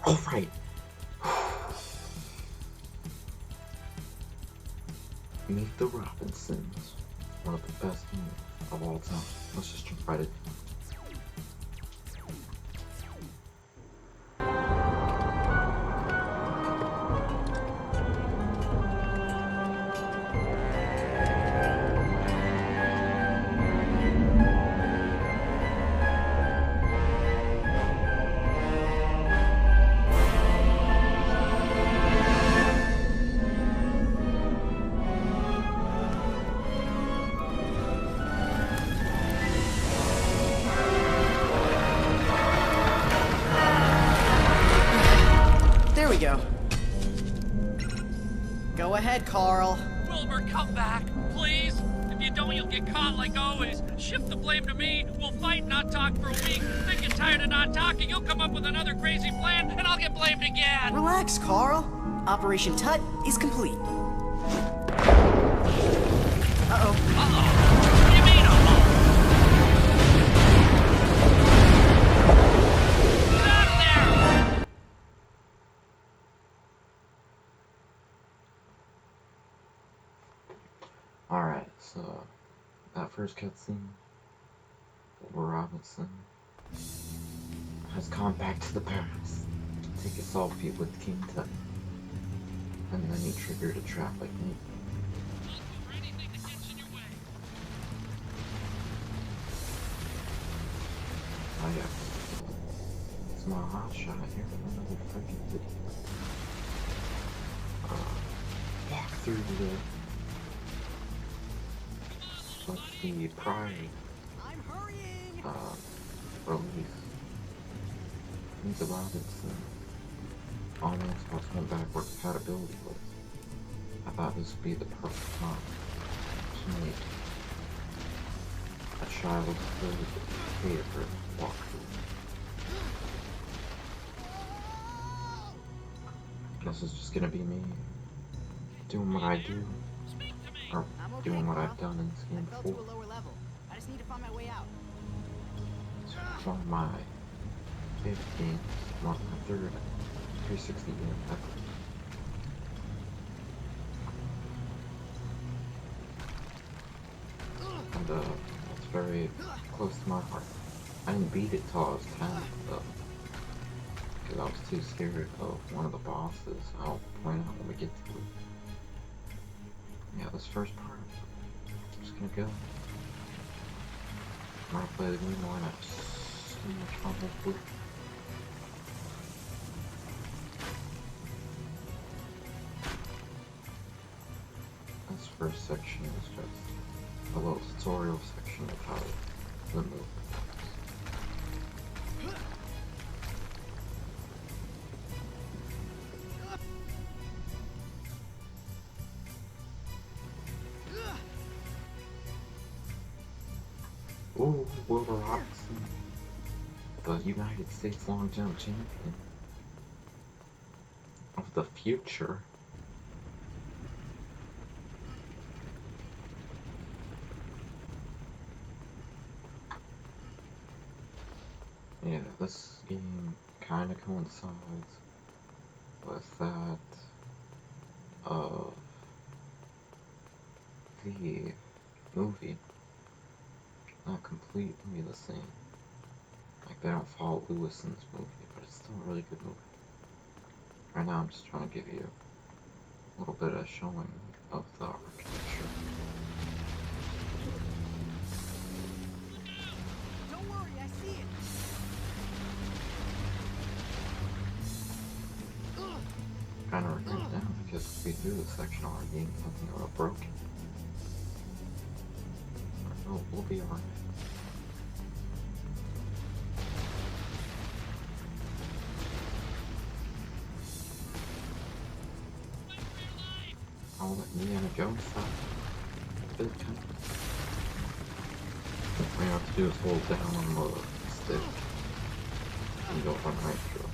Alright. Meet the Robinsons. One of the best movies of all time. Let's just jump right in. There we go. Go ahead, Carl. Wilbur, come back, please. If you don't, you'll get caught like always. Shift the blame to me. We'll fight, not talk for a week. Then get tired of not talking. You'll come up with another crazy plan, and I'll get blamed again. Relax, Carl. Operation Tut is complete. Uh-oh. Uh-oh. What do you mean, uh-oh? Get out of there! Alright, so that first cutscene, Wilbur Robinson has gone back to the past to take a selfie with King Tut. And then he triggered a trap like me. For anything that gets in your way. Oh yeah. It's my hot shot here for another freaking video. Walk through the Pride I'm hurrying. release. Meet the Robinson on the Xbox One backward compatibility list. I thought this would be the perfect time to make a childhood favorite walkthrough. Guess it's just gonna be me doing what I do, or doing what I've done in this game before. Lower level. I just need to find my way out. It's one of my favorite games, my third 360 game ever. And it's very close to my heart. I didn't beat it till I was 10 though, because I was too scared of one of the bosses. I'll point out when we get to it. Yeah, this first part, I'm just gonna go. I'm gonna play the game more and have so much fun hopefully. This first section is just a little tutorial section of how the move works. Ooh, Wilbur Robinson, the United States long jump champion of the future. Yeah, this game kind of coincides with that of the movie. Not completely the same. Like, they don't follow Lewis in this movie, but it's still a really good movie. Right now, I'm just trying to give you a little bit of showing of the architecture. Don't worry, I see it. Kind of regret now because we threw this section already and something a little broken. Oh, we'll be alright. I'll let Indiana Jones stop. Good time. All you have to do is hold down on the stick and go run right through it.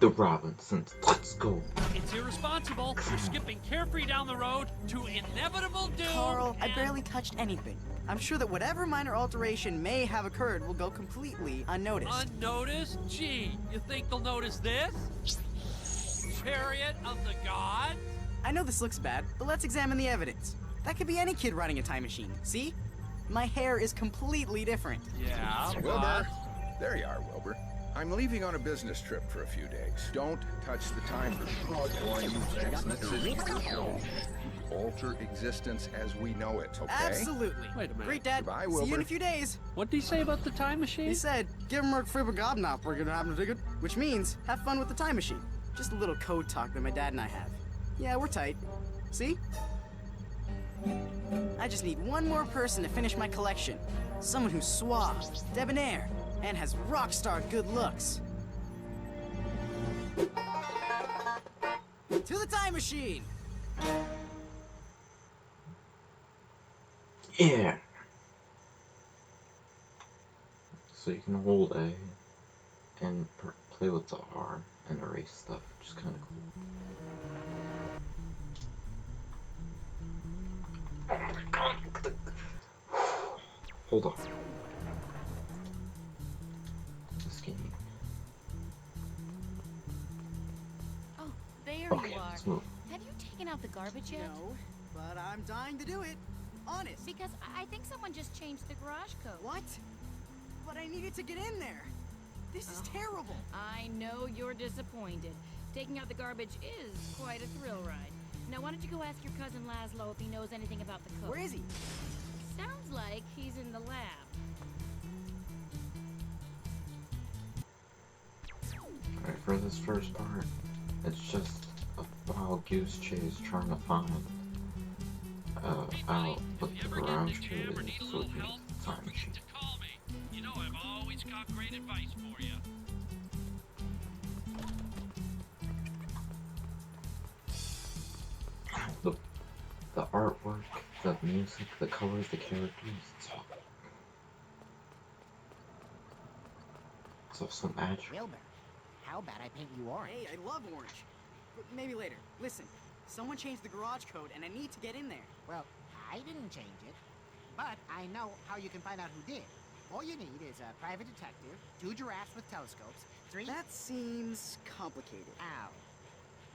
The Robinsons. Let's go. It's irresponsible. You're skipping carefree down the road to inevitable doom. Carl, I and- barely touched anything. I'm sure that whatever minor alteration may have occurred will go completely unnoticed. Unnoticed? Gee, you think they'll notice this? Chariot of the Gods? I know this looks bad, but let's examine the evidence. That could be any kid riding a time machine. See? My hair is completely different. Yeah, Wilbur! There you are, Wilbur. I'm leaving on a business trip for a few days. Don't touch the time machine, or you alter existence as we know it, okay? Absolutely. Wait a minute. Great, Dad. Goodbye, See you in Wilbur. a few days. What did he say about the time machine? He said, give him a fribber gobnop, we're gonna have a ticket. Which means, have fun with the time machine. Just a little code talk that my dad and I have. Yeah, we're tight. See? I just need one more person to finish my collection. Someone who's suave, debonair, and has rock star good looks. To the time machine! Yeah. So you can hold A and play with the R and erase stuff, which is kind of cool. Oh my god, look at the... Hold on. This game. Oh, there Okay, you are. let's move. Have you taken out the garbage yet? No, but I'm dying to do it. Honest. Because I think someone just changed the garage code. What? But I needed to get in there. This is terrible. I know you're disappointed. Taking out the garbage is quite a thrill ride. Now, why don't you go ask your cousin Laszlo if he knows anything about the code? Where is he? Sounds like he's in the lab. Alright, for this first part, it's just a wild goose chase trying to find out what the garage code is so we can use the time machine. Call me. You know I've always got great advice for you. The artwork, the music, the colors, the characters, it's all so magical. Wilbur, how about I paint you orange? Hey, I love orange. But maybe later. Listen, someone changed the garage code and I need to get in there. Well, I didn't change it, but I know how you can find out who did. All you need is a private detective, 2 giraffes with telescopes, 3... That seems complicated. Ow.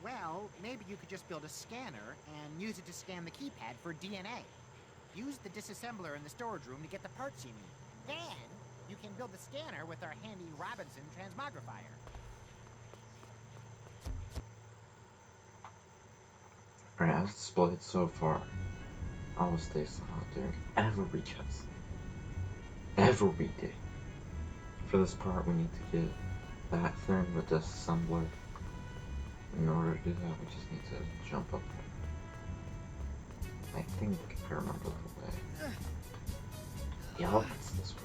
Well, maybe you could just build a scanner and use it to scan the keypad for DNA. Use the disassembler in the storage room to get the parts you need. Then, you can build the scanner with our handy Robinson transmogrifier. Alright, as displayed so far, I will stay silent during every test. Every day. For this part, we need to get that thing with the disassembler. In order to do that, we just need to jump up there. I think I remember the way. Yup, it's this one.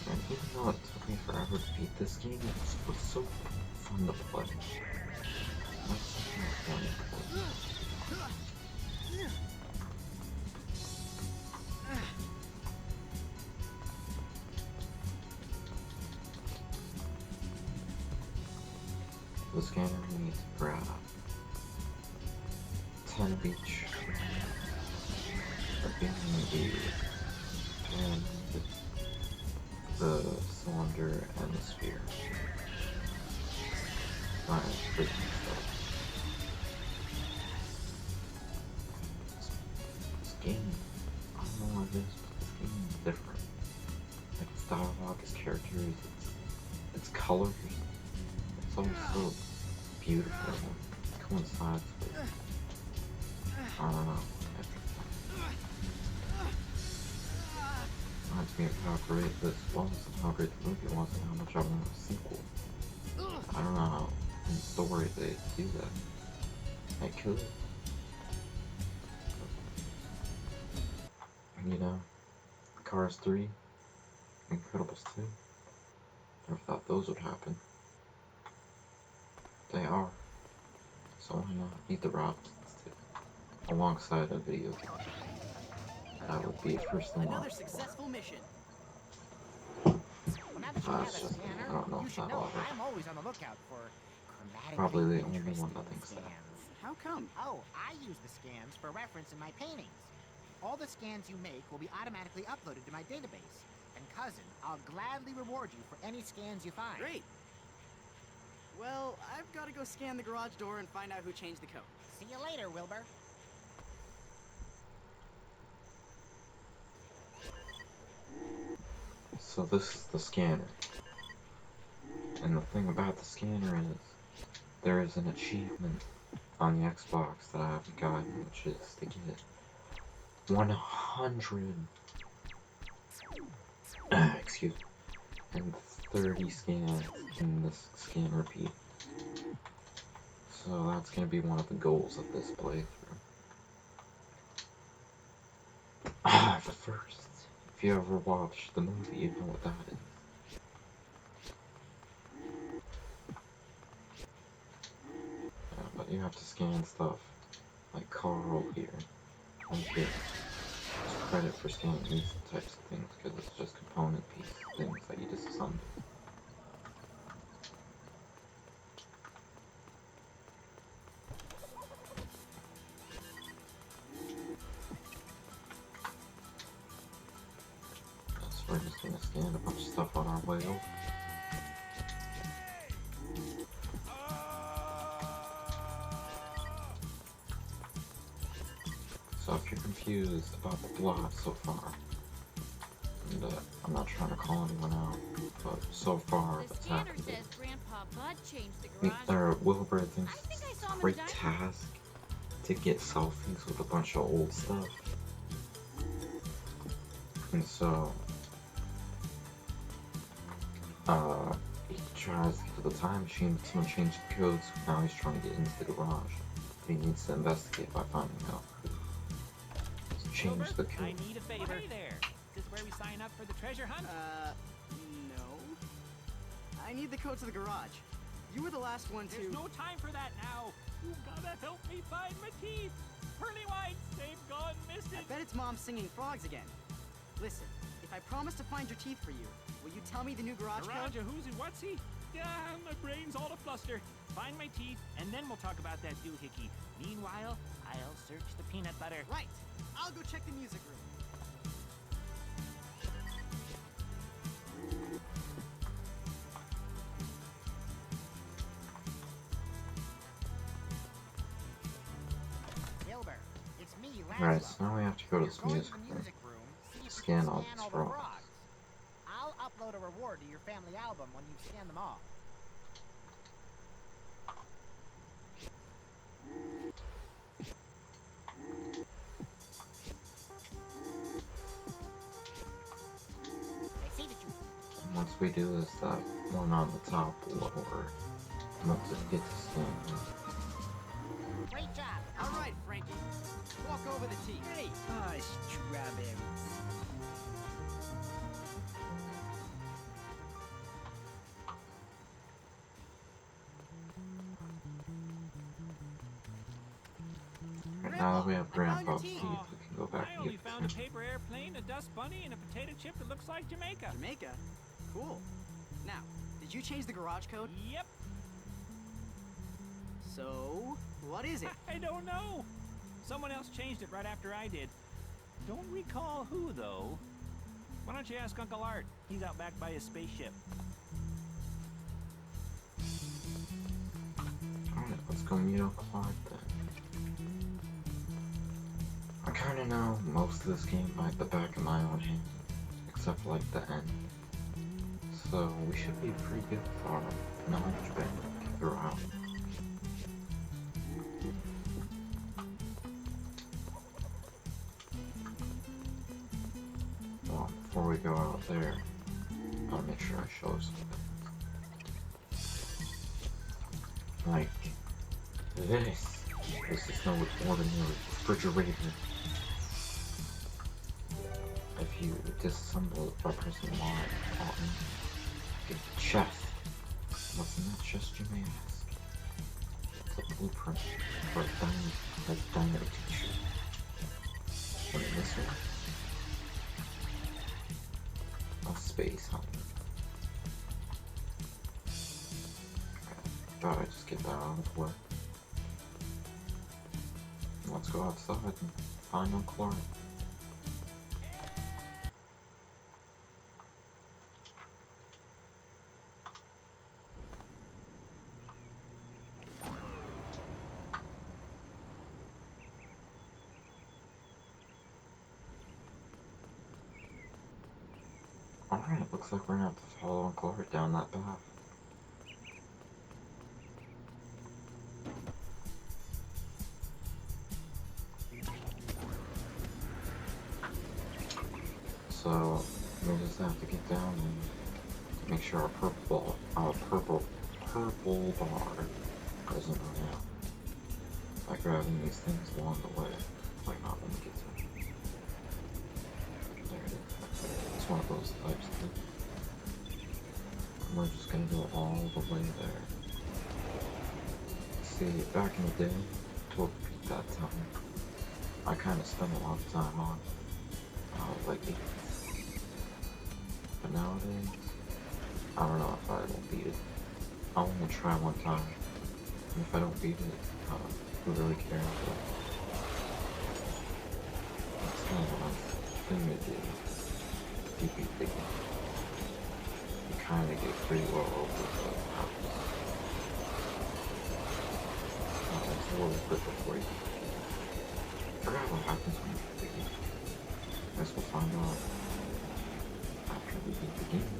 And even though it took me forever to beat this game, it was so fun to play. That's something I wanted. The scanner needs to grab 10 of each. The beam, and the cylinder and the sphere. Nice, pretty stuff. This game, I don't know what it is, but this game is different. Like its dialogue, its characters, its colors. It's all so beautiful. It coincides with, I don't know, everything. Reminds me of how great this was and how great the movie was and how much I want a sequel. I don't know how in story they do that. They could. You know, Cars 3, Incredibles 2. Never thought those would happen. They are. So why not eat the raw alongside a video game? That would be a first in line. Another successful mission. Well, now that you have a It's just, scanner, I don't know you if should that know will I'm always on the lookout for chromatically Probably the only interesting one that thinks that. scans. How come? Oh, I use the scans for reference in my paintings. All the scans you make will be automatically uploaded to my database. And cousin, I'll gladly reward you for any scans you find. Great. Well, I've got to go scan the garage door and find out who changed the code. See you later, Wilbur. So this is the scanner. And the thing about the scanner is, there is an achievement on the Xbox that I haven't gotten, which is to get 100 excuse me, and 30 scans in this scan repeat. So that's gonna be one of the goals of this playthrough. But first, if you ever watched the movie, you know what that is. But you have to scan stuff like Carl here. And get credit for scanning these types of things because it's just component piece things that you disassemble. So we're just gonna scan a bunch of stuff on our way over. So if you're confused about the plot so far, and I'm not trying to call anyone out, but so far The what's scanner happened says is Grandpa Bud changed the garage. or Wilbur thinks I think I it's saw a him in great the dining task to get selfies with a bunch of old stuff. And so he tries to get to the time machine, but someone changed the code, so now he's trying to get into the garage. He needs to investigate by finding out who changed the I code. need a favor. Hey there. Is this where we sign up for the treasure hunt? No. I need the code to the garage. You were the last one to... There's no time for that now. You gotta help me find my teeth. Pearly whites, they've gone I missing. bet it's Mom singing frogs again. Listen, if I promise to find your teeth for you, will you tell me the new garage Garage code? of who's and what's he? My brain's all a fluster. Find my teeth, and then we'll talk about that doohickey. Meanwhile, I'll search the peanut butter. Right. I'll go check the music room. Wilbur, it's me, Laszlo. Alright, so now we have to go to You're this going music to the room. music room, see if you Scan can all scan these all the frogs. frogs. I'll upload a reward to your family album when you scan them all. I see that you... And once we do this, that one on the top will lower. Once it gets to scan. Great job. All right, Frankie. Walk over the teeth. Hey. Strawberries. Right now that we have Grandpa, I found your Grandpa's teeth, teeth. we can go back I and only get the found a scan. paper airplane, a dust bunny, and a potato chip that looks like Jamaica. Jamaica? Cool. Now, did you change the garage code? Yep. So, what is it? I don't know. Someone else changed it right after I did. Don't recall who, though. Why don't you ask Uncle Art? He's out back by his spaceship. Alright, let's go meet Uncle Art then. I kinda know most of this game like the back of my own hand, except for like the end. So we should be pretty good for our knowledge bank throughout. Well, before we go out there, I'll make sure I show something. Like this. This is no ordinary refrigerator. If you disassemble it by pressing Y on the chest, what's in that chest, you may ask? the blueprint for a dynamo teacher. And this one? A space hunter. Thought I'd just get that out of the way. Let's go outside and find Uncle Clark. Alright, looks like we're gonna have to follow Uncle Clark down that path. So we just have to get down and make sure our purple bar doesn't run out by grabbing these things along the way. Like not when we get to it. There it is. It's one of those types of things. And we're just gonna go all the way there. See, back in the day, to beat that time, I kind of spent a lot of time on like 8. But nowadays, I don't know if I will beat it. I'll only try one time. And if I don't beat it, who really cares? But it's kind of a nice thing to do. If you beat the game, you kind of get pretty well over the house. It's a little bit before you. I forgot what happens when you beat the game. I guess we'll find out after we beat the game.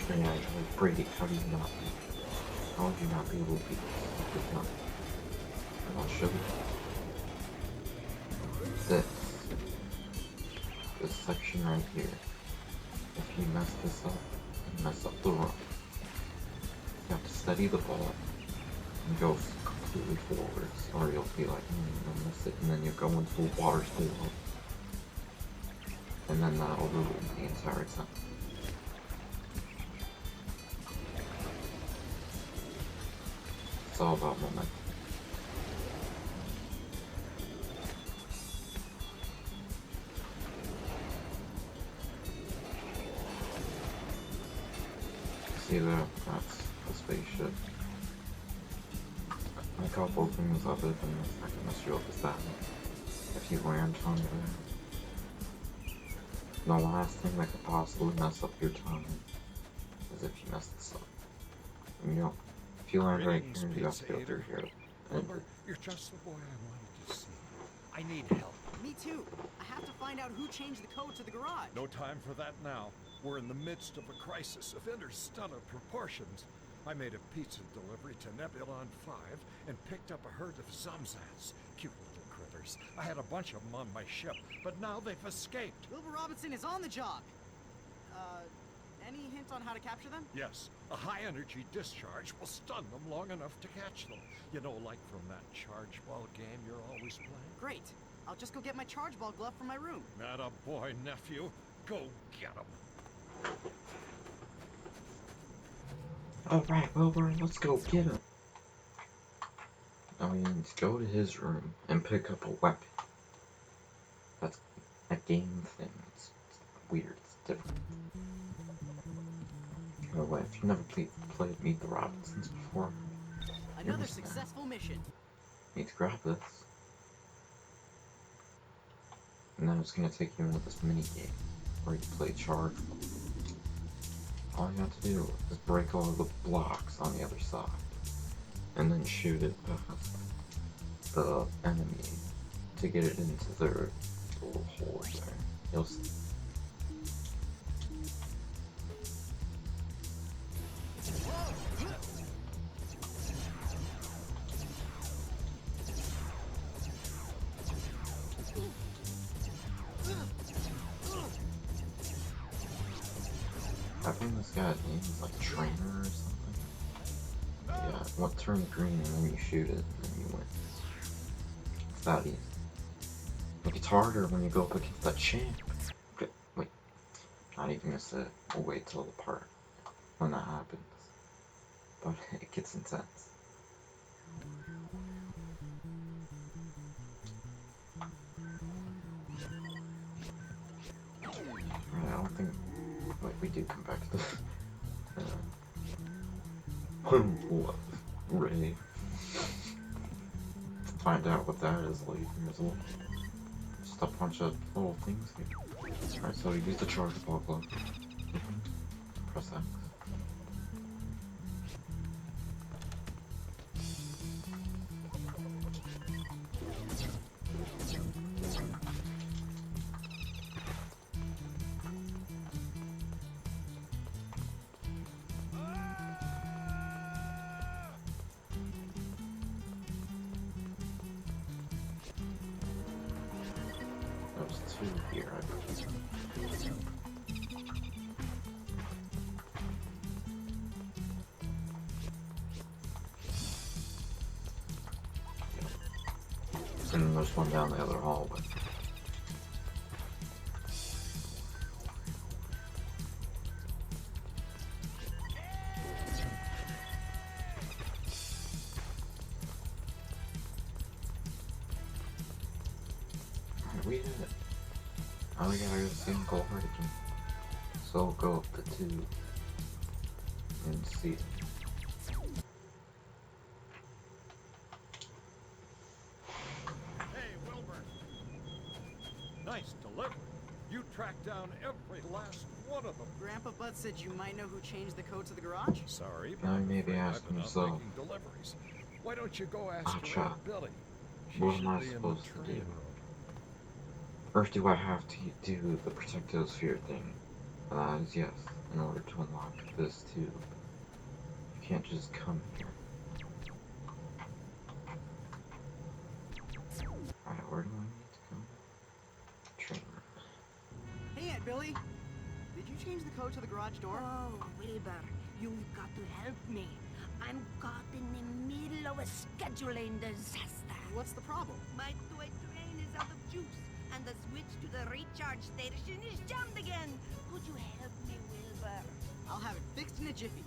But yeah, like Brady, how would you not be able to beat this gun? And I'll show you. This section right here. If you mess this up, you mess up the run. You have to steady the ball and go completely forwards, or you'll be like, you'll miss it, and then you go into the water below. And then that'll ruin the entire time. It's all about momentum. See there? That's the spaceship. A couple things other than this I can mess you up with that if you land on there. The last thing that could possibly mess up your time is if you mess this up. And, you know, if you land right here, you have to go through here. Wilbur, you're just the boy I wanted to see. I need help. Me too. I have to find out who changed the code to the garage. No time for that now. We're in the midst of a crisis of interstellar proportions. I made a pizza delivery to Nebulon 5 and picked up a herd of Zomzats. Cute little critters. I had a bunch of them on my ship, but now they've escaped. Wilbur Robinson is on the job. Any hint on how to capture them? Yes, a high-energy discharge will stun them long enough to catch them. You know, like from that charge ball game you're always playing? Great. I'll just go get my charge ball glove from my room. Atta boy, nephew. Go get them. Alright, Wilbur, let's go get him. Now we need to go to his room and pick up a weapon. That's a game thing. It's weird. It's different. By the way, if you've never played Meet the Robinsons before, Another successful mission. you need to grab this. And then it's going to take you into this mini game where you play charge. All you have to do is break all the blocks on the other side and then shoot it past the enemy to get it into their little hole there. You'll see. I think this guy's name is like Trainer or something. Yeah, what turn green and then you shoot it and then you win. It's that easy. Like it's harder when you go up against that champ. Okay, wait, not even gonna say it. We'll wait till the part when that happens. but it gets intense. Right, I don't think. Wait, we do come back to this. What? Ray. Find out what that is later as well. Just a bunch of little things here. Alright, so use the charge block. Press X. There's two here, I believe. And then there's one down the other hallway. Alright, we did it. Now we gotta go see Uncle Hart again. So we'll go up the tube and see it. Hey, Wilbur. Nice delivery. You tracked down every last one of them. Grandpa Bud said you might know who changed the code to the garage? Sorry, Now but he may be I'm asking not himself, making deliveries. Why don't you go ask Gotcha. around Billy? She What should am I be in the supposed to train do? room. Or do I have to do the protectosphere thing? That is yes, in order to unlock this tube. You can't just come here. Alright, where do I need to go? Train room. Hey, Aunt Billy! Did you change the code to the garage door? Oh, Wilbur, you've got to help me. I'm caught in the middle of a scheduling disaster. What's the problem? My toy train is out of juice, and the switch to the recharge station is jammed again. Could you help me, Wilbur? I'll have it fixed in a jiffy.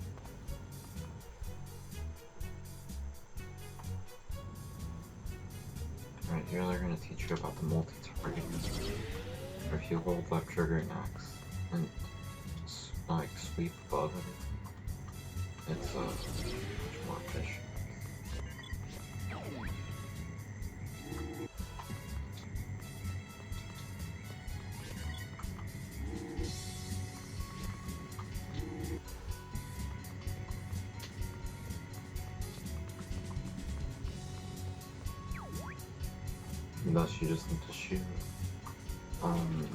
Right here they're gonna teach you about the multi-targeting. Or if you hold left trigger and X and like sweep above everything, it's much more efficient. And thus you just need to shoot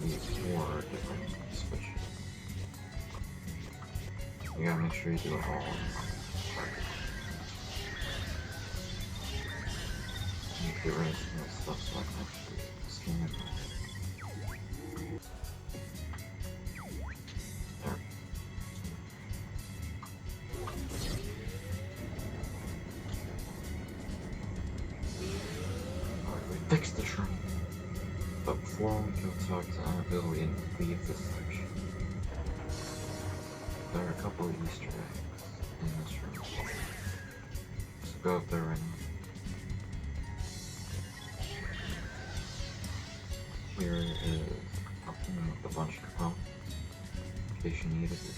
these 4 different switches. You gotta make sure you do it all on target. You get rid of some of the stuff so I can actually scan it. There. Alright, we fixed the train. But before we go talk to Aunt Billy and leave this section, there are a couple of Easter eggs in this room. So go up there right now. Here is something with a bunch of components, in case you needed it.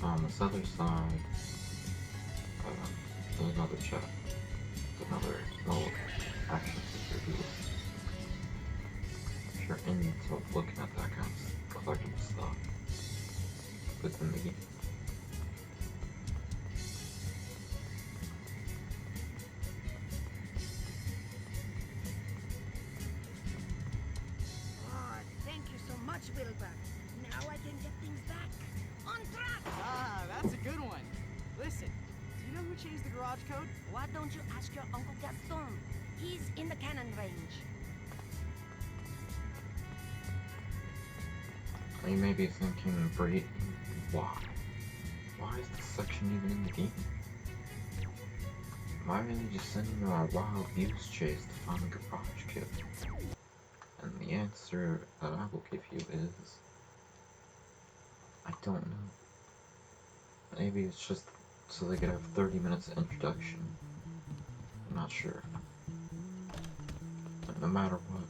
On this other side, there's another chest. Another little action figure here. If you're into looking at that kind of collectible stuff within the game. Oh, thank you so much, Wilbur. Now I can get things back on track. Ah, that's a good one. Listen, do you know who changed the garage code? Why don't you ask your Uncle Gaston? He's in the cannon range. You may be thinking, Bree, why? Why is this section even in the game? Why are they just sending you on a wild goose chase to find a garage kit? And the answer that I will give you is I don't know. Maybe it's just so they could have 30 minutes of introduction. I'm not sure. But no matter what,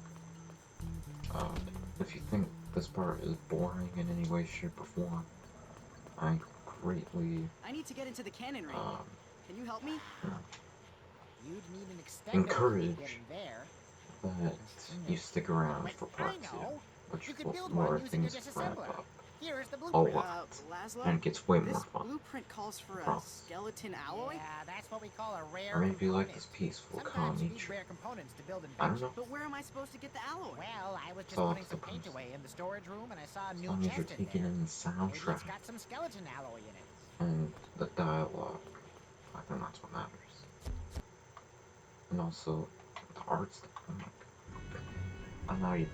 if you think this part is boring in any way, shape, or form, I greatly, I need to get into the cannon ring. Can you help me? You'd need an extender Encourage to get in there. that you stick around for part 2, which You could will build more one using your things ramp disassembler. up Here's the a blueprint. lot, Laszlo, and it gets way more this fun. blueprint calls for a Promise. skeleton alloy? Yeah, that's what we call a rare Or maybe you like component. this peaceful, Sometimes calm you need nature. rare components to build I don't inventions. know. But where am I supposed to get the alloy? Well, I was just all putting up some to paint us. away in the storage room and I saw a As new long as you're chest in taking there. in the Maybe soundtrack it's got some skeleton alloy in it. and the dialogue, I think that's what matters. And also, the art stuff. I know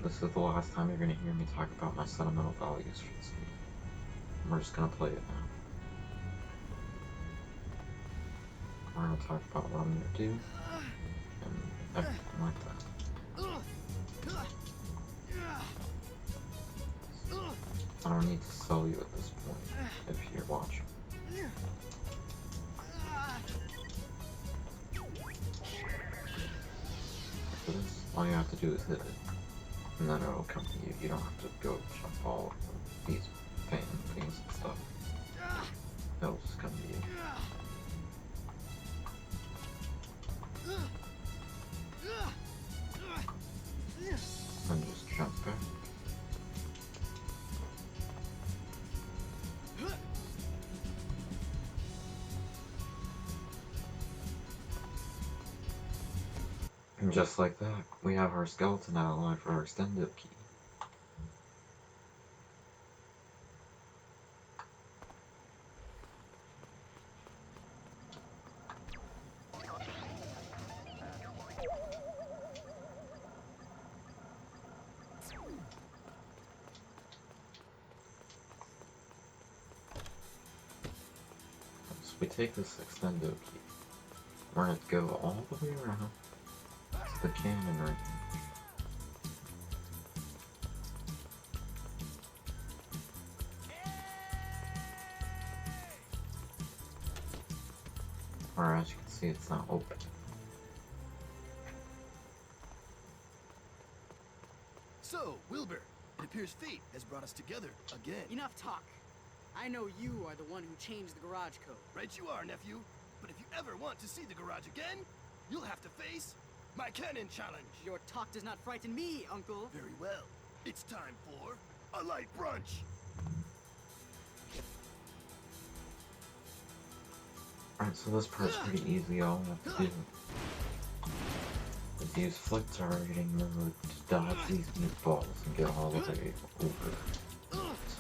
this is the last time you're gonna hear me talk about my sentimental values for this game. We're just gonna play it now. We're gonna talk about what I'm gonna do, and everything like that. I don't need to sell you at this point, if you're watching. For this, all you have to do is hit it, and then it'll come to you. You don't have to go jump all of these things and stuff. It'll just come to you. And just jump back. And just like that, we have our skeleton alloy for our extended key. So we take this extendo key, we're going to go all the way around to the cannon ring. Or as you can see, it's not open. So, Wilbur, it appears fate has brought us together again. Enough talk. I know you are the one who changed the garage code. Right you are, nephew. But if you ever want to see the garage again, you'll have to face my cannon challenge. Your talk does not frighten me, Uncle. Very well. It's time for a light brunch. Alright, so this part's pretty easy. All we have to do is use flick targeting mode to dodge these meatballs and get all the way over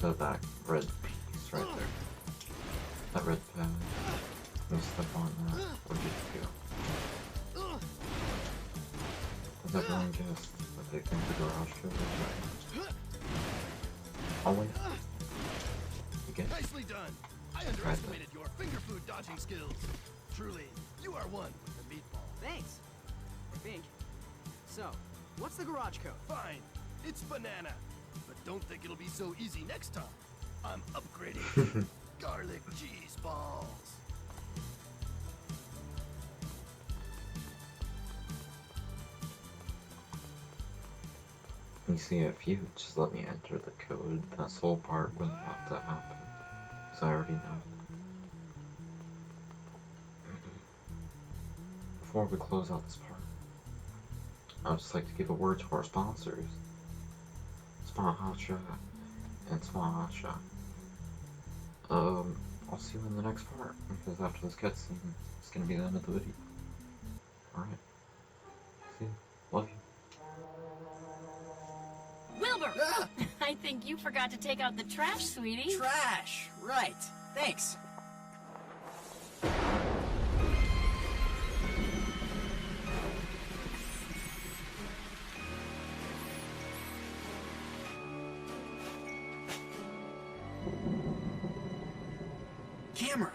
to that red piece right there. That red pad. We step on that. We're good to go. Does everyone guess that they think the garage code is right? Oh wait. You get it? Nicely done. I underestimated your finger food dodging skills. Truly, you are one with the meatball. Thanks. I think. So, what's the garage code? Fine. It's banana. But don't think it'll be so easy next time. I'm upgrading garlic cheese balls. You see, if you just let me enter the code, this whole part wouldn't have to happen. So I already know. Before we close out this part, I'd just like to give a word to our sponsors. Smahacha and Smahacha. I'll see you in the next part, because after this cutscene, it's gonna be the end of the video. Alright. See you. Love you. Wilbur! I think you forgot to take out the trash, sweetie. Trash! Right. Thanks. Camera.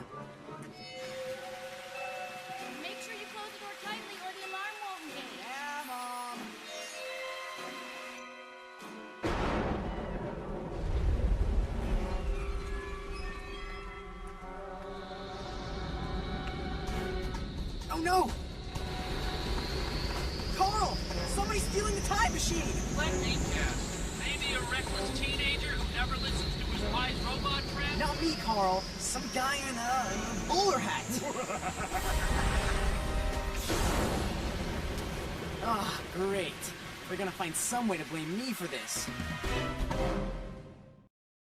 Make sure you close the door tightly or the alarm won't engage. Yeah, Mom. no! Carl! Somebody's stealing the time machine! Let me guess. Maybe a reckless teenager who never listens to his wise robot friend? Not me, Carl. Some guy in a bowler hat. Ah, great. They're gonna find some way to blame me for this.